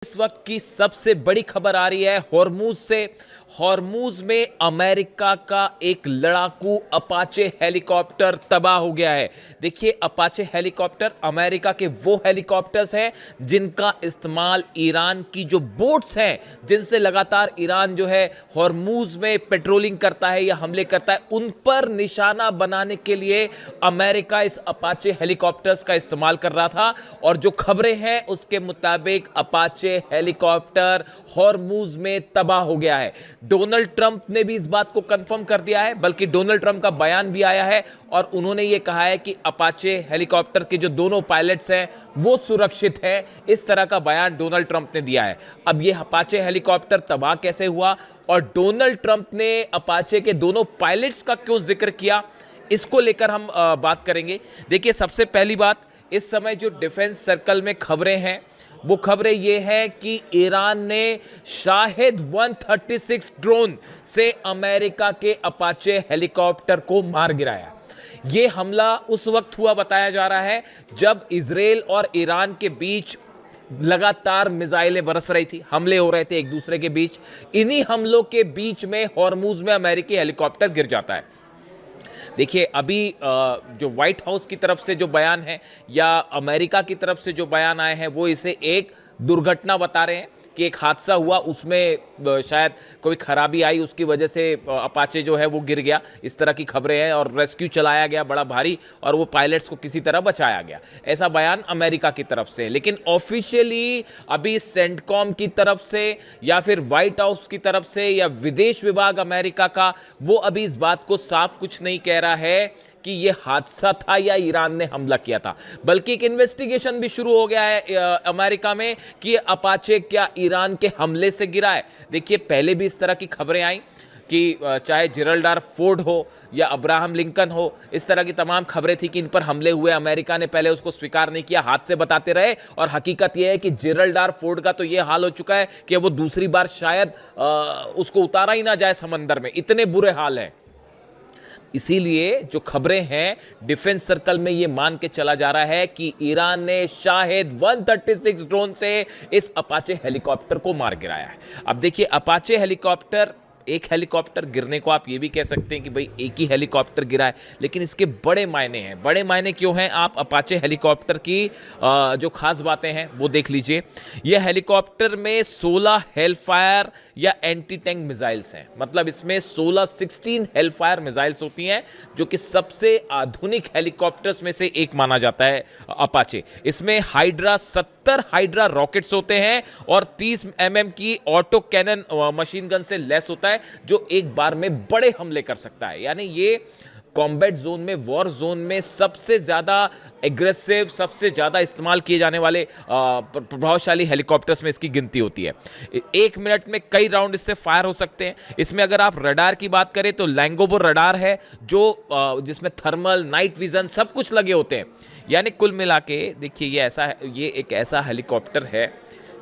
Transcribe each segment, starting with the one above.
इस वक्त की सबसे बड़ी खबर आ रही है हॉर्मूज से। हॉर्मूज में अमेरिका का एक लड़ाकू अपाचे हेलीकॉप्टर तबाह हो गया है। देखिए, अपाचे हेलीकॉप्टर अमेरिका के वो हेलीकॉप्टर्स हैं जिनका इस्तेमाल ईरान की जो बोट्स हैं, जिनसे लगातार ईरान जो है हॉर्मूज में पेट्रोलिंग करता है या हमले करता है, उन पर निशाना बनाने के लिए अमेरिका इस अपाचे हेलीकॉप्टर्स का इस्तेमाल कर रहा था। और जो खबरें हैं उसके मुताबिक अपाचे हेलीकॉप्टर हॉर्मूज में तबाह हो गया है। डोनाल्ड ट्रंप ने भी इस बात को कंफर्म कर दिया है, बल्कि डोनाल्ड ट्रंप का बयान भी आया है और उन्होंने यह कहा है कि अपाचे हेलीकॉप्टर के जो दोनों पायलट्स हैं वो सुरक्षित हैं। इस तरह का बयान डोनाल्ड ट्रंप ने दिया है। अब यह अपाचे हेलीकॉप्टर तबाह कैसे हुआ और डोनाल्ड ट्रंप ने अपाचे के दोनों पायलट्स का क्यों जिक्र किया, इसको लेकर हम बात करेंगे। देखिए, सबसे पहली बात, इस समय जो डिफेंस सर्कल में खबरें हैं वो खबरें ये है कि ईरान ने शाहिद 136 ड्रोन से अमेरिका के अपाचे हेलीकॉप्टर को मार गिराया। यह हमला उस वक्त हुआ बताया जा रहा है जब इजराइल और ईरान के बीच लगातार मिसाइलें बरस रही थी, हमले हो रहे थे एक दूसरे के बीच। इन्हीं हमलों के बीच में हॉर्मूज में अमेरिकी हेलीकॉप्टर गिर जाता है। देखिए, अभी जो व्हाइट हाउस की तरफ से जो बयान है या अमेरिका की तरफ से जो बयान आए हैं वो इसे एक दुर्घटना बता रहे हैं कि एक हादसा हुआ, उसमें शायद कोई खराबी आई, उसकी वजह से अपाचे जो है वो गिर गया। इस तरह की खबरें हैं और रेस्क्यू चलाया गया बड़ा भारी और वो पायलट्स को किसी तरह बचाया गया, ऐसा बयान अमेरिका की तरफ से। लेकिन ऑफिशियली अभी सेंटकॉम की तरफ से या फिर व्हाइट हाउस की तरफ से या विदेश विभाग अमेरिका का, वो अभी इस बात को साफ कुछ नहीं कह रहा है कि यह हादसा था या ईरान ने हमला किया था, बल्कि एक इन्वेस्टिगेशन भी शुरू हो गया है अमेरिका में कि अपाचे क्या ईरान के हमले से गिरा है। देखिए, पहले भी इस तरह की खबरें आई कि चाहे जेरल्ड आर फोर्ड हो या अब्राहम लिंकन हो, इस तरह की तमाम खबरें थी कि इन पर हमले हुए। अमेरिका ने पहले उसको स्वीकार नहीं किया, हाथ से बताते रहे, और हकीकत यह है कि जेरल्ड आर फोर्ड का तो यह हाल हो चुका है कि वो दूसरी बार शायद उसको उतारा ही ना जाए समंदर में, इतने बुरे हाल हैं। इसीलिए जो खबरें हैं डिफेंस सर्कल में ये मान के चला जा रहा है कि ईरान ने शाहिद 136 ड्रोन से इस अपाचे हेलीकॉप्टर को मार गिराया है। अब देखिए, अपाचे हेलीकॉप्टर, एक हेलीकॉप्टर गिरने को आप ये भी कह सकते हैं कि भाई एक ही हेलीकॉप्टर गिरा है, लेकिन इसके बड़े मायने हैं। बड़े मायने क्यों हैं? आप अपाचे हेलीकॉप्टर की जो खास बातें हैं वो देख लीजिए। यह हेलीकॉप्टर में 16 हेलफायर या एंटी टैंक मिसाइल्स हैं, मतलब इसमें 16 हेलफायर मिसाइल्स होती हैं, जो कि सबसे आधुनिक हेलीकॉप्टर्स में से एक माना जाता है अपाचे। इसमें हाइड्रा 70 हाइड्रा रॉकेट्स होते हैं और 30 mm की ऑटो कैनन मशीन गन से लैस होता है, जो एक बार में बड़े हमले कर सकता है। यानी ये कॉम्बैट जोन में, वॉर जोन में सबसे ज्यादा एग्रेसिव, सबसे ज्यादा इस्तेमाल किए जाने वाले प्रभावशाली हेलीकॉप्टर्स में इसकी गिनती होती है। 1 मिनट में कई राउंड इससे फायर हो सकते हैं। इसमें अगर आप रडार की बात करें तो लैंगोबो रडार है, जो जिसमें थर्मल, नाइट विजन सब कुछ लगे होते हैं। यानी कुल मिला के देखिए, ये एक ऐसा हेलीकॉप्टर है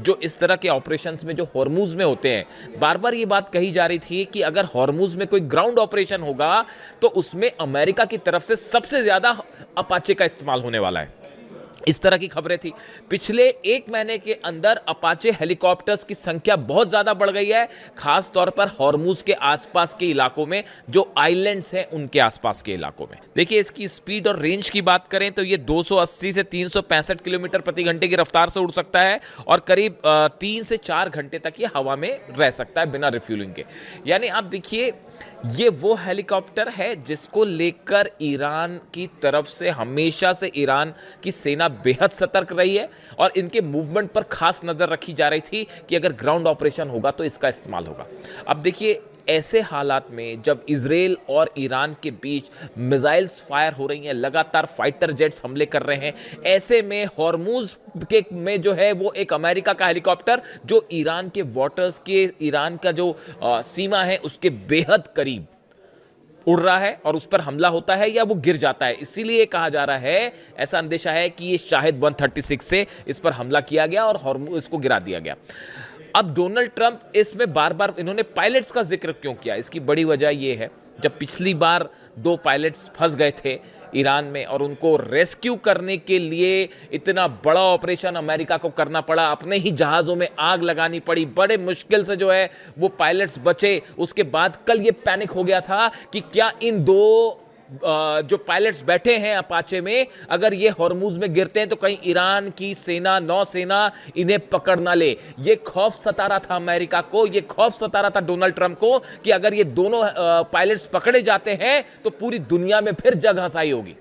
जो इस तरह के ऑपरेशंस में जो हॉर्मूज में होते हैं। बार बार ये बात कही जा रही थी कि अगर हॉर्मूज में कोई ग्राउंड ऑपरेशन होगा तो उसमें अमेरिका की तरफ से सबसे ज्यादा अपाचे का इस्तेमाल होने वाला है, इस तरह की खबरें थी। पिछले 1 महीने के अंदर अपाचे हेलीकॉप्टर्स की संख्या बहुत ज्यादा बढ़ गई है, खास तौर पर हॉर्मूज के आसपास के इलाकों में, जो आइलैंड्स हैं उनके आसपास के इलाकों में। देखिए, इसकी स्पीड और रेंज की बात करें तो ये 280 से 365 किलोमीटर प्रति घंटे की रफ्तार से उड़ सकता है और करीब 3 से 4 घंटे तक ये हवा में रह सकता है बिना रिफ्यूलिंग के। यानी आप देखिए, ये वो हेलीकॉप्टर है जिसको लेकर ईरान की तरफ से हमेशा से ईरान की सेना बेहद सतर्क रही है और इनके मूवमेंट पर खास नजर रखी जा रही थी कि अगर ग्राउंड ऑपरेशन होगा तो इसका इस्तेमाल होगा। अब देखिए, ऐसे हालात में जब इजराइल और ईरान के बीच मिसाइल्स फायर हो रही हैं, लगातार फाइटर जेट्स हमले कर रहे हैं, ऐसे में हॉर्मूज के में जो है वो एक अमेरिका का हेलीकॉप्टर जो ईरान के वाटर्स के, ईरान का जो सीमा है उसके बेहद करीब उड़ रहा है और उस पर हमला होता है या वो गिर जाता है। इसीलिए कहा जा रहा है, ऐसा अंदेशा है कि ये शाहिद 136 से इस पर हमला किया गया और इसको गिरा दिया गया। अब डोनाल्ड ट्रंप इसमें बार बार इन्होंने पायलट्स का जिक्र क्यों किया, इसकी बड़ी वजह यह है, जब पिछली बार 2 पायलट्स फंस गए थे ईरान में और उनको रेस्क्यू करने के लिए इतना बड़ा ऑपरेशन अमेरिका को करना पड़ा, अपने ही जहाज़ों में आग लगानी पड़ी, बड़े मुश्किल से जो है वो पायलट्स बचे। उसके बाद कल ये पैनिक हो गया था कि क्या इन 2 जो पायलट्स बैठे हैं अपाचे में, अगर ये हॉर्मूज में गिरते हैं तो कहीं ईरान की सेना, नौसेना इन्हें पकड़ ना ले। ये खौफ सता रहा था अमेरिका को, ये खौफ सता रहा था डोनाल्ड ट्रंप को कि अगर ये दोनों पायलट्स पकड़े जाते हैं तो पूरी दुनिया में फिर जग हंसाई होगी।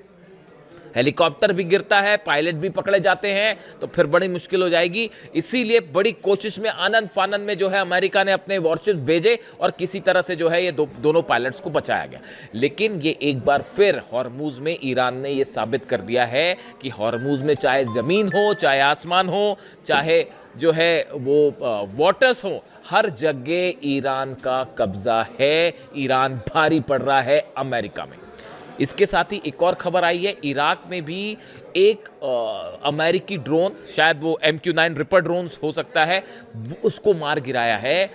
हेलीकॉप्टर भी गिरता है, पायलट भी पकड़े जाते हैं तो फिर बड़ी मुश्किल हो जाएगी। इसीलिए बड़ी कोशिश में, आनंद फानन में जो है अमेरिका ने अपने वॉरशिप्स भेजे और किसी तरह से जो है ये दोनों पायलट्स को बचाया गया। लेकिन ये एक बार फिर हॉर्मूज में ईरान ने ये साबित कर दिया है कि हॉर्मूज में चाहे जमीन हो, चाहे आसमान हो, चाहे जो है वो वाटर्स हो, हर जगह ईरान का कब्जा है। ईरान भारी पड़ रहा है अमेरिका में। इसके साथ ही एक और खबर आई है, इराक में भी एक अमेरिकी ड्रोन, शायद वो MQ-9 रिपर ड्रोन हो सकता है, उसको मार गिराया है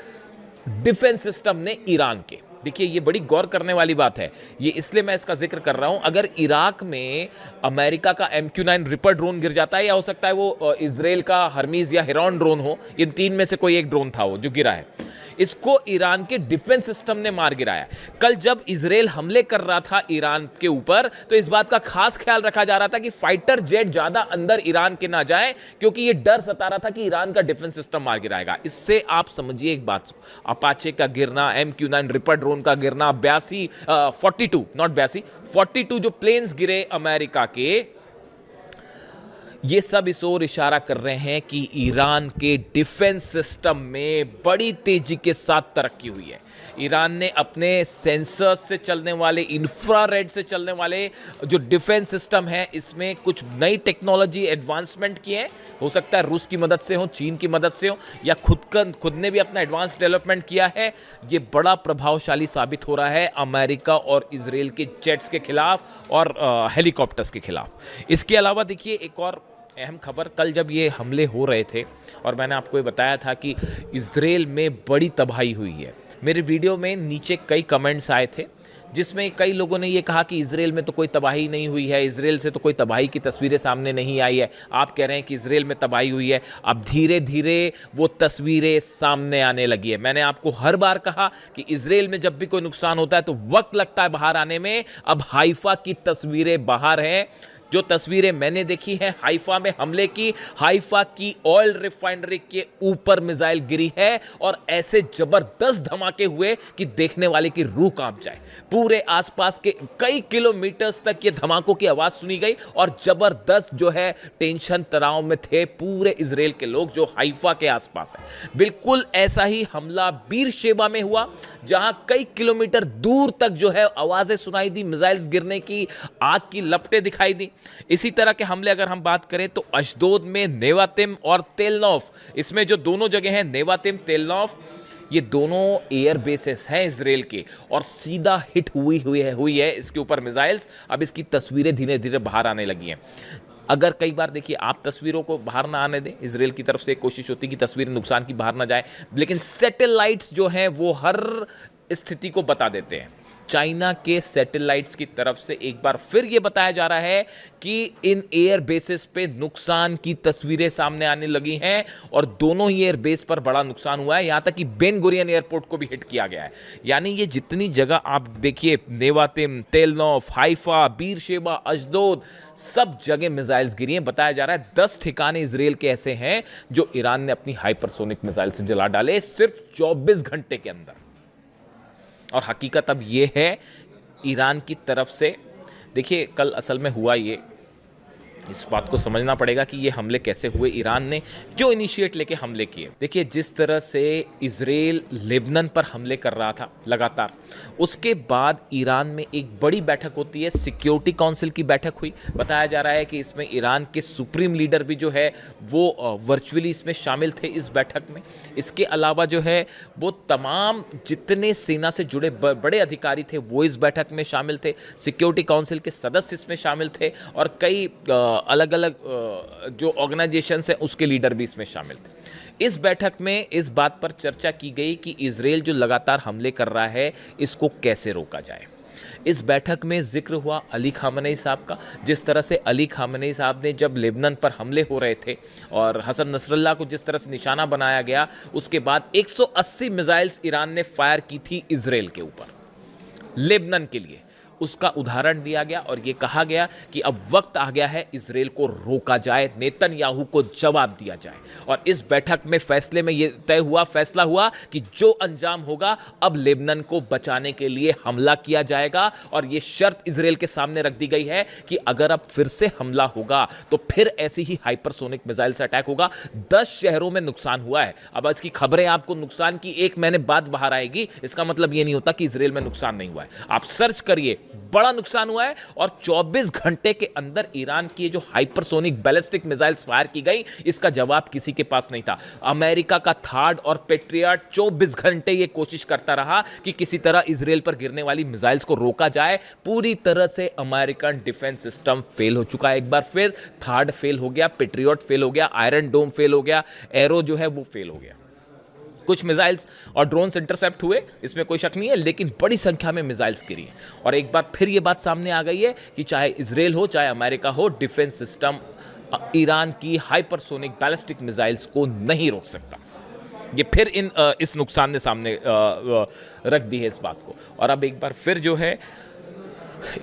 डिफेंस सिस्टम ने ईरान के। देखिए ये बड़ी गौर करने वाली बात है, ये इसलिए मैं इसका जिक्र कर रहा हूं। अगर इराक में अमेरिका का MQ-9 रिपर ड्रोन गिर जाता है, या हो सकता है वो इजराइल का हर्मीज या हेरॉन ड्रोन हो, इन 3 में से कोई एक ड्रोन था वो जो गिरा है, इसको ईरान के डिफेंस सिस्टम ने मार गिराया। कल जब इजराइल हमले कर रहा था ईरान के ऊपर, तो इस बात का खास ख्याल रखा जा रहा था कि फाइटर जेट ज्यादा अंदर ईरान के ना जाए, क्योंकि ये डर सता रहा था कि ईरान का डिफेंस सिस्टम मार गिराएगा। इससे आप समझिए एक बात, अपाचे का गिरना, MQ-9 रिपर ड्रोन का गिरना, 42 जो प्लेन्स गिरे अमेरिका के, ये सब इस ओर इशारा कर रहे हैं कि ईरान के डिफेंस सिस्टम में बड़ी तेजी के साथ तरक्की हुई है। ईरान ने अपने सेंसर्स से चलने वाले, इंफ्रारेड से चलने वाले जो डिफेंस सिस्टम है, इसमें कुछ नई टेक्नोलॉजी एडवांसमेंट किए हैं। हो सकता है रूस की मदद से हो, चीन की मदद से हो, या खुद ने भी अपना एडवांस डेवलपमेंट किया है। ये बड़ा प्रभावशाली साबित हो रहा है अमेरिका और इजराइल के जेट्स के खिलाफ और हेलीकॉप्टर्स के खिलाफ। इसके अलावा देखिए एक और अहम खबर, कल जब ये हमले हो रहे थे और मैंने आपको ये बताया था कि इजराइल में बड़ी तबाही हुई है, मेरे वीडियो में नीचे कई कमेंट्स आए थे जिसमें कई लोगों ने ये कहा कि इजराइल में तो कोई तबाही नहीं हुई है, इजराइल से तो कोई तबाही की तस्वीरें सामने नहीं आई है। आप कह रहे हैं कि इजराइल में तबाही हुई है। अब धीरे धीरे वो तस्वीरें सामने आने लगी है। मैंने आपको हर बार कहा कि इजराइल में जब भी कोई नुकसान होता है तो वक्त लगता है बाहर आने में। अब हाइफा की तस्वीरें बाहर हैं। जो तस्वीरें मैंने देखी हैं हाइफा में हमले की, हाइफा की ऑयल रिफाइनरी के ऊपर मिसाइल गिरी है और ऐसे जबरदस्त धमाके हुए कि देखने वाले की रूह कांप जाए। पूरे आसपास के कई किलोमीटर्स तक ये धमाकों की आवाज सुनी गई और जबरदस्त जो है टेंशन तनाव में थे पूरे इजराइल के लोग जो हाइफा के आसपास है। बिल्कुल ऐसा ही हमला बीरशेबा में हुआ, जहां कई किलोमीटर दूर तक जो है आवाजें सुनाई दी, मिसाइल्स गिरने की, आग की लपटें दिखाई दी। इसी तरह के हमले अगर हम बात करें तो अशदोद में नेवातिम और तेलनौफ, इसमें जो दोनों जगह हैं नेवातिम, तेलनौफ, ये दोनों एयर बेसेस हैं इजराइल के और सीधा हिट हुई है इसके ऊपर मिसाइल्स। अब इसकी तस्वीरें धीरे धीरे बाहर आने लगी हैं। अगर कई बार देखिए आप तस्वीरों को बाहर ना आने दें, इजराइल की तरफ से कोशिश होती है कि तस्वीरें नुकसान की बाहर ना जाए, लेकिन सैटेलाइट्स जो हैं वो हर स्थिति को बता देते हैं। चाइना के सैटेलाइट्स की तरफ से एक बार फिर यह बताया जा रहा है कि इन एयर बेसेस पे नुकसान की तस्वीरें सामने आने लगी हैं और दोनों ही एयर बेस पर बड़ा नुकसान हुआ है। यहां तक कि बेन गुरियन एयरपोर्ट को भी हिट किया गया है। यानी ये जितनी जगह आप देखिए, नेवातिम, तेलनौफ, हाइफा, बीरशेबा, अशदोद, सब जगह मिसाइल्स गिरी हैं। बताया जा रहा है 10 ठिकाने इजराइल के ऐसे हैं जो ईरान ने अपनी हाइपरसोनिक मिसाइल से जला डाले सिर्फ 24 घंटे के अंदर। और हकीकत अब ये है ईरान की तरफ से, देखिए कल असल में हुआ ये, इस बात को समझना पड़ेगा कि ये हमले कैसे हुए, ईरान ने क्यों इनिशिएट लेके हमले किए। देखिए जिस तरह से इजराइल लेबनान पर हमले कर रहा था लगातार, उसके बाद ईरान में एक बड़ी बैठक होती है, सिक्योरिटी काउंसिल की बैठक हुई। बताया जा रहा है कि इसमें ईरान के सुप्रीम लीडर भी जो है वो वर्चुअली इसमें शामिल थे इस बैठक में। इसके अलावा जो है वो तमाम जितने सेना से जुड़े बड़े अधिकारी थे वो इस बैठक में शामिल थे, सिक्योरिटी काउंसिल के सदस्य इसमें शामिल थे और कई अलग अलग जो ऑर्गेनाइजेशंस हैं उसके लीडर भी इसमें शामिल थे। इस बैठक में इस बात पर चर्चा की गई कि इजराइल जो लगातार हमले कर रहा है इसको कैसे रोका जाए। इस बैठक में जिक्र हुआ अली खामनेई साहब का, जिस तरह से अली खामनेई साहब ने जब लेबनान पर हमले हो रहे थे और हसन नसरल्ला को जिस तरह से निशाना बनाया गया, उसके बाद 180 मिसाइल्स ईरान ने फायर की थी इजराइल के ऊपर लेबनान के लिए, उसका उदाहरण दिया गया और ये कहा गया कि अब वक्त आ गया है इजराइल को रोका जाए, नेतन्याहू को जवाब दिया जाए। और इस बैठक में फैसले में ये फैसला हुआ कि जो अंजाम होगा अब लेबनान को बचाने के लिए हमला किया जाएगा। और ये शर्त इजराइल के सामने रख दी गई है कि अगर अब फिर से हमला होगा तो फिर ऐसी ही हाइपरसोनिक मिसाइल से अटैक होगा। 10 शहरों में नुकसान हुआ है। अब इसकी खबरें आपको नुकसान की 1 महीने बाद बाहर आएगी, इसका मतलब ये नहीं होता कि इजराइल में नुकसान नहीं हुआ है। आप सर्च करिए, बड़ा नुकसान हुआ है। और 24 घंटे के अंदर ईरान की जो हाइपरसोनिक बैलिस्टिक मिसाइल्स फायर की गई, इसका जवाब किसी के पास नहीं था। अमेरिका का थार्ड और पेट्रियट 24 घंटे ये कोशिश करता रहा कि किसी तरह इजराइल पर गिरने वाली मिसाइल्स को रोका जाए। पूरी तरह से अमेरिकन डिफेंस सिस्टम फेल हो चुका है। एक बार फिर थार्ड फेल हो गया, पेट्रियट फेल हो गया, आयरन डोम फेल हो गया, एरो जो है वो फेल हो गया। कुछ मिसाइल्स और ड्रोन्स इंटरसेप्ट हुए, इसमें कोई शक नहीं है, लेकिन बड़ी संख्या में मिसाइल्स गिरी हैं। और एक बार फिर ये बात सामने आ गई है कि चाहे इजराइल हो चाहे अमेरिका हो, डिफेंस सिस्टम ईरान की हाइपरसोनिक बैलिस्टिक मिसाइल्स को नहीं रोक सकता। ये फिर इस नुकसान ने सामने रख दी है इस बात को। और अब एक बार फिर जो है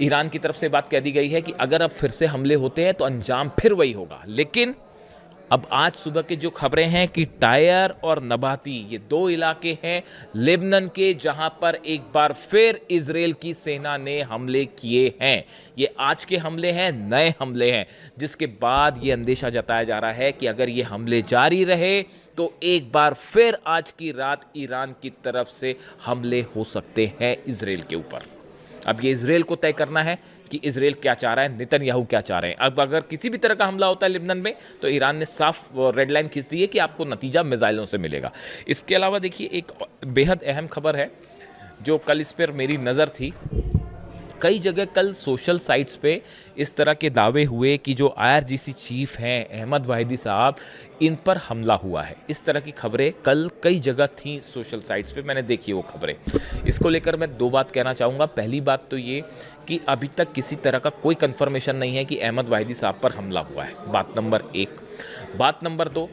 ईरान की तरफ से बात कह दी गई है कि अगर अब फिर से हमले होते हैं तो अंजाम फिर वही होगा। लेकिन अब आज सुबह की जो खबरें हैं कि टायर और नबाती, ये 2 इलाके हैं लेबनान के जहां पर एक बार फिर इजराइल की सेना ने हमले किए हैं। ये आज के हमले हैं, नए हमले हैं, जिसके बाद ये अंदेशा जताया जा रहा है कि अगर ये हमले जारी रहे तो एक बार फिर आज की रात ईरान की तरफ से हमले हो सकते हैं इजराइल के ऊपर। अब ये इजराइल को तय करना है कि इजराइल क्या चाह रहा है, नेतन्याहू क्या चाह रहे हैं। अब अगर किसी भी तरह का हमला होता है लेबनान में तो ईरान ने साफ रेड लाइन खींच दी है कि आपको नतीजा मिसाइलों से मिलेगा। इसके अलावा देखिए एक बेहद अहम खबर है जो कल इस पर मेरी नज़र थी। कई जगह कल सोशल साइट्स पे इस तरह के दावे हुए कि जो IRGC चीफ हैं अहमद वाहिदी साहब, इन पर हमला हुआ है। इस तरह की खबरें कल कई जगह थी सोशल साइट्स पे, मैंने देखी वो खबरें। इसको लेकर मैं 2 बात कहना चाहूँगा। पहली बात तो ये कि अभी तक किसी तरह का कोई कंफर्मेशन नहीं है कि अहमद वाहिदी साहब पर हमला हुआ है, बात नंबर 1। बात नंबर 2,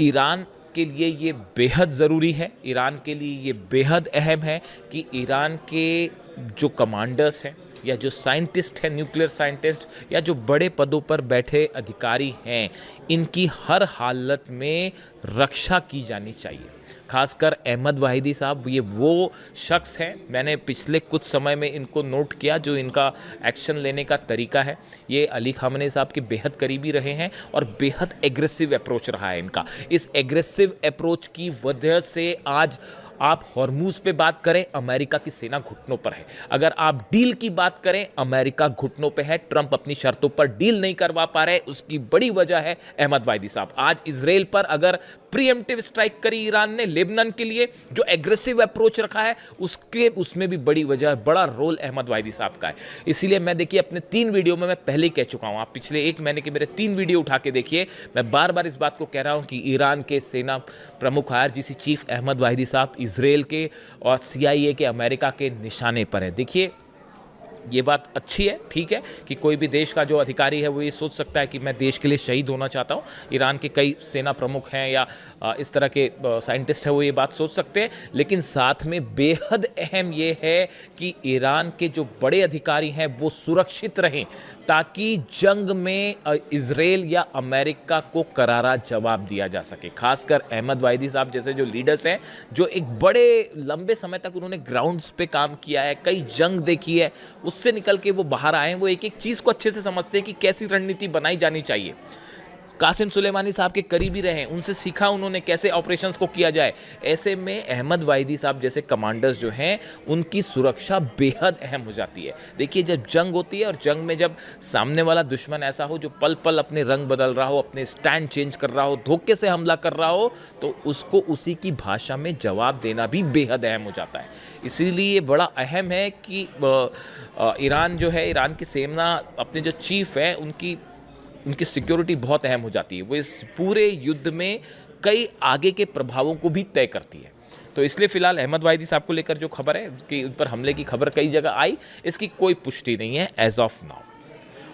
ईरान के लिए ये बेहद ज़रूरी है, ईरान के लिए ये बेहद अहम है कि ईरान के जो कमांडर्स हैं या जो साइंटिस्ट हैं, न्यूक्लियर साइंटिस्ट या जो बड़े पदों पर बैठे अधिकारी हैं, इनकी हर हालत में रक्षा की जानी चाहिए। खासकर अहमद वाहिदी साहब, ये वो शख्स हैं, मैंने पिछले कुछ समय में इनको नोट किया, जो इनका एक्शन लेने का तरीका है, ये अली खामनेई साहब के बेहद करीबी रहे हैं और बेहद एग्रेसिव अप्रोच रहा है इनका। इस एग्रेसिव अप्रोच की वजह से आज आप हॉर्मूज पे बात करें, अमेरिका की सेना घुटनों पर है। अगर आप डील की बात करें, अमेरिका घुटनों पे है। ट्रंप अपनी शर्तों पर डील नहीं करवा पा रहे, उसकी बड़ी वजह है अहमद वाहिदी साहब। आज इजराइल पर अगर प्रीएम्प्टिव स्ट्राइक करी ईरान ने लेबनान के लिए, जो एग्रेसिव अप्रोच रखा है, उसमें भी बड़ी वजह, बड़ा रोल अहमद वाहिदी साहब का है। इसीलिए मैं देखिए अपने 3 वीडियो में मैं पहले ही कह चुका हूँ, आप पिछले 1 महीने के मेरे 3 वीडियो उठा के देखिए, मैं बार बार इस बात को कह रहा हूँ कि ईरान के सेना प्रमुख IRGC चीफ अहमद वाहिदी साहब इजराइल के और CIA के, अमेरिका के निशाने पर है। देखिए ये बात अच्छी है, ठीक है, कि कोई भी देश का जो अधिकारी है वो ये सोच सकता है कि मैं देश के लिए शहीद होना चाहता हूँ। ईरान के कई सेना प्रमुख हैं या इस तरह के साइंटिस्ट हैं, वो ये बात सोच सकते हैं। लेकिन साथ में बेहद अहम ये है कि ईरान के जो बड़े अधिकारी हैं वो सुरक्षित रहें, ताकि जंग में इजराइल या अमेरिका को करारा जवाब दिया जा सके। खासकर अहमद वाहिदी साहब जैसे जो लीडर्स हैं, जो एक बड़े लंबे समय तक उन्होंने ग्राउंड्स पे काम किया है, कई जंग देखी है, उससे निकल के वो बाहर आए हैं, वो एक एक चीज़ को अच्छे से समझते हैं कि कैसी रणनीति बनाई जानी चाहिए। कासिम सुलेमानी साहब के करीबी रहे, उनसे सीखा उन्होंने कैसे ऑपरेशंस को किया जाए। ऐसे में अहमद वाहिदी साहब जैसे कमांडर्स जो हैं उनकी सुरक्षा बेहद अहम हो जाती है। देखिए जब जंग होती है और जंग में जब सामने वाला दुश्मन ऐसा हो जो पल पल अपने रंग बदल रहा हो, अपने स्टैंड चेंज कर रहा हो, धोखे से हमला कर रहा हो, तो उसको उसी की भाषा में जवाब देना भी बेहद अहम हो जाता है। इसीलिए ये बड़ा अहम है कि ईरान जो है, ईरान की सेना अपने जो चीफ है उनकी सिक्योरिटी बहुत अहम हो जाती है। वो इस पूरे युद्ध में कई आगे के प्रभावों को भी तय करती है। तो इसलिए फिलहाल अहमद वाहिदी साहब को लेकर जो खबर है कि उन पर हमले की खबर कई जगह आई, इसकी कोई पुष्टि नहीं है एज ऑफ नाउ।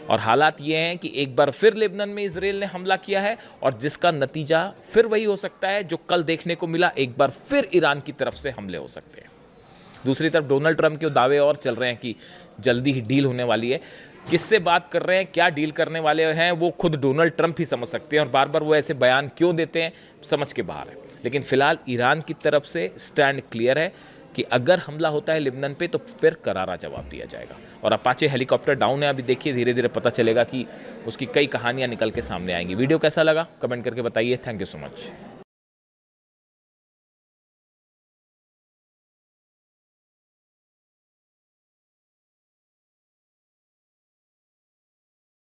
और हालात ये हैं कि एक बार फिर लेबनान में इजराइल ने हमला किया है और जिसका नतीजा फिर वही हो सकता है जो कल देखने को मिला। एक बार फिर ईरान की तरफ से हमले हो सकते हैं। दूसरी तरफ डोनाल्ड ट्रंप के दावे और चल रहे हैं कि जल्दी ही डील होने वाली है। किससे बात कर रहे हैं, क्या डील करने वाले हैं, वो खुद डोनाल्ड ट्रंप ही समझ सकते हैं और बार बार वो ऐसे बयान क्यों देते हैं समझ के बाहर है। लेकिन फिलहाल ईरान की तरफ से स्टैंड क्लियर है कि अगर हमला होता है लेबनान पे तो फिर करारा जवाब दिया जाएगा। और अपाचे हेलीकॉप्टर डाउन है, अभी देखिए धीरे धीरे पता चलेगा कि उसकी कई कहानियां निकल के सामने आएंगी। वीडियो कैसा लगा कमेंट करके बताइए। Thank you so much.